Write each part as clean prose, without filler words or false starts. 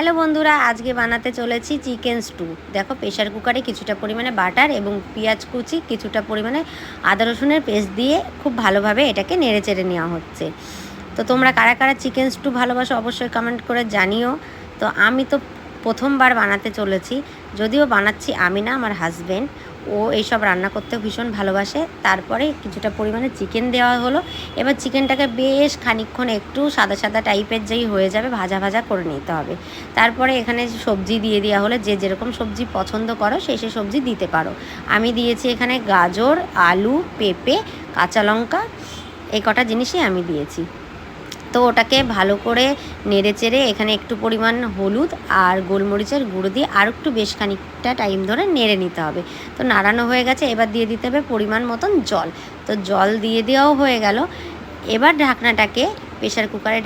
Hello বন্ধুরা, আজকে বানাতে চলেছি চিকেন স্টু। দেখো, প্রেশার কুকারে কিছুটা পরিমাণে বাটার এবং পেঁয়াজ কুচি, কিছুটা পরিমাণে আদা রসুনের পেস্ট দিয়ে খুব ভালোভাবে এটাকে নেড়ে চেড়ে নেওয়া হচ্ছে। তো তোমরা কারা কারা চিকেন স্টু ভালোবাসো অবশ্যই কমেন্ট করে জানিও। তো আমি তো প্রথমবার বানাতে চলেছি, যদিও বানাচ্ছি আমি না, আমার হাজব্যান্ড। ও এইসব রান্না করতে ভীষণ ভালোবাসে। তারপরে কিছুটা পরিমাণে চিকেন দেওয়া হলো। এবার চিকেনটাকে বেশ খানিকক্ষণ একটু সাদা সাদা টাইপের যেই হয়ে যাবে ভাজা ভাজা করে নিতে হবে। তারপরে এখানে সবজি দিয়ে দেওয়া হলে যে যেরকম সবজি পছন্দ করো সেই সবজি দিতে পারো। আমি দিয়েছি এখানে গাজর, আলু, পেঁপে, কাঁচা লঙ্কা, এই কটা জিনিসই আমি দিয়েছি। তো ওটাকে ভালো করে নেড়ে চেড়ে এখানে একটু পরিমাণ হলুদ আর গোলমরিচের গুঁড়ো দিয়ে আর একটু বেশ খানিকটা টাইম ধরে নেড়ে নিতে হবে। তো নাড়ানো হয়ে গেছে, এবার দিয়ে দিতে হবে পরিমাণ মতন জল। তো জল দিয়ে দেওয়াও হয়ে গেল। এবার ঢাকনাটাকে, প্রেশার কুকারের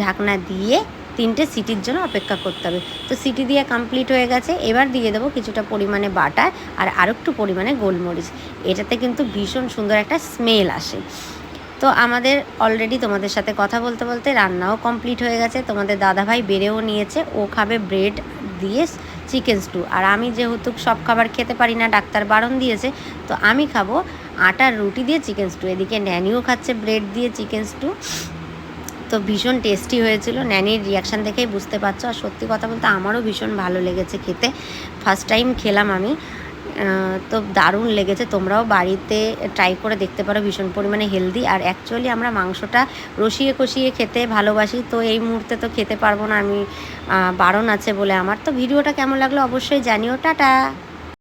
ঢাকনা দিয়ে 3টে সিটির জন্য অপেক্ষা করতে হবে। তো সিটি দিয়ে কমপ্লিট হয়ে গেছে। এবার দিয়ে দেবো কিছুটা পরিমাণে বাটার আর আরেকটু পরিমাণে গোলমরিচ। এটাতে কিন্তু ভীষণ সুন্দর একটা স্মেল আসে। তো আমাদের অলরেডি তোমাদের সাথে কথা বলতে বলতে রান্নাও কমপ্লিট হয়ে গেছে। তোমাদের দাদাভাই বেড়েও নিয়েছে, ও খাবে ব্রেড দিয়ে চিকেন স্টু। আর আমি যেহেতু সব খাবার খেতে পারি না, ডাক্তার বারণ দিয়েছে, তো আমি খাবো আটার রুটি দিয়ে চিকেন স্টু। এদিকে ন্যানিও খাচ্ছে ব্রেড দিয়ে চিকেন স্টু। তো ভীষণ টেস্টি হয়েছিল, ন্যানির রিয়াকশান দেখেই বুঝতে পারছো। আর সত্যি কথা বলতে আমারও ভীষণ ভালো লেগেছে খেতে। ফার্স্ট টাইম খেলাম আমি, তো দারুণ লেগেছে। তোমরাও বাড়িতে ট্রাই করে দেখতে পারো, ভীষণ পরিমাণে হেলদি। আর অ্যাকচুয়ালি আমরা মাংসটা রসিয়ে কষিয়ে খেতে ভালোবাসি, তো এই মুহূর্তে তো খেতে পারবো না আমি, বারণ আছে বলে আমার। তো ভিডিওটা কেমন লাগলো অবশ্যই জানিও। টাটা।